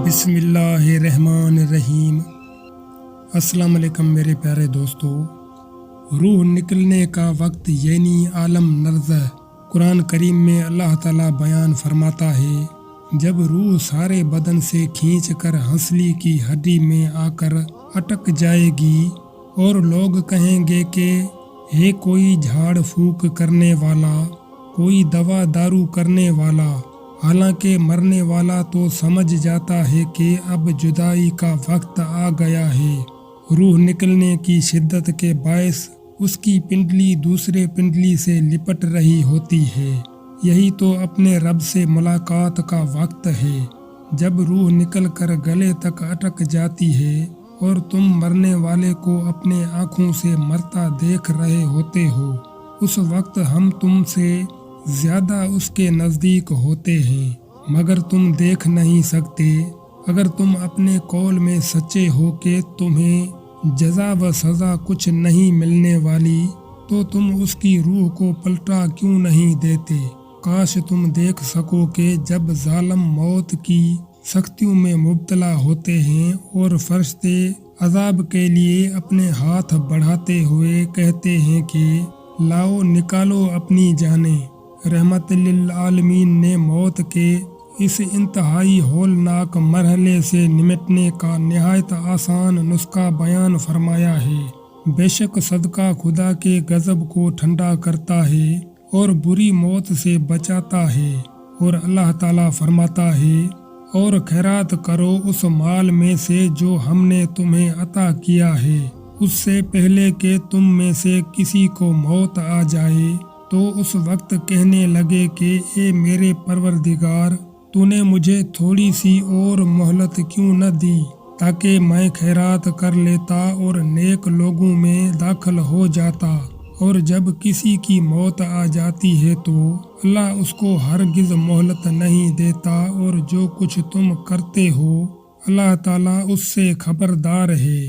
بسم اللہ الرحمن الرحیم۔ السلام علیکم میرے پیارے دوستو۔ روح نکلنے کا وقت یعنی عالم نرزہ قرآن کریم میں اللہ تعالیٰ بیان فرماتا ہے، جب روح سارے بدن سے کھینچ کر ہنسلی کی ہڈی میں آ کر اٹک جائے گی اور لوگ کہیں گے کہ ہے کوئی جھاڑ پھونک کرنے والا، کوئی دوا دارو کرنے والا، حالانکہ مرنے والا تو سمجھ جاتا ہے کہ اب جدائی کا وقت آ گیا ہے۔ روح نکلنے کی شدت کے باعث اس کی پنڈلی دوسرے پنڈلی سے لپٹ رہی ہوتی ہے۔ یہی تو اپنے رب سے ملاقات کا وقت ہے۔ جب روح نکل کر گلے تک اٹک جاتی ہے اور تم مرنے والے کو اپنے آنکھوں سے مرتا دیکھ رہے ہوتے ہو، اس وقت ہم تم سے زیادہ اس کے نزدیک ہوتے ہیں، مگر تم دیکھ نہیں سکتے۔ اگر تم اپنے قول میں سچے ہو کہ تمہیں جزا و سزا کچھ نہیں ملنے والی، تو تم اس کی روح کو پلٹا کیوں نہیں دیتے؟ کاش تم دیکھ سکو کہ جب ظالم موت کی سختیوں میں مبتلا ہوتے ہیں اور فرشتے عذاب کے لیے اپنے ہاتھ بڑھاتے ہوئے کہتے ہیں کہ لاؤ نکالو اپنی جانیں۔ رحمت للعالمین نے موت کے اس انتہائی ہولناک مرحلے سے نمٹنے کا نہایت آسان نسخہ بیان فرمایا ہے۔ بے شک صدقہ خدا کے غضب کو ٹھنڈا کرتا ہے اور بری موت سے بچاتا ہے، اور اللہ تعالیٰ فرماتا ہے، اور خیرات کرو اس مال میں سے جو ہم نے تمہیں عطا کیا ہے، اس سے پہلے کہ تم میں سے کسی کو موت آ جائے تو اس وقت کہنے لگے کہ اے میرے پروردگار، تو نے مجھے تھوڑی سی اور مہلت کیوں نہ دی تاکہ میں خیرات کر لیتا اور نیک لوگوں میں داخل ہو جاتا۔ اور جب کسی کی موت آ جاتی ہے تو اللہ اس کو ہرگز مہلت نہیں دیتا، اور جو کچھ تم کرتے ہو اللہ تعالیٰ اس سے خبردار ہے۔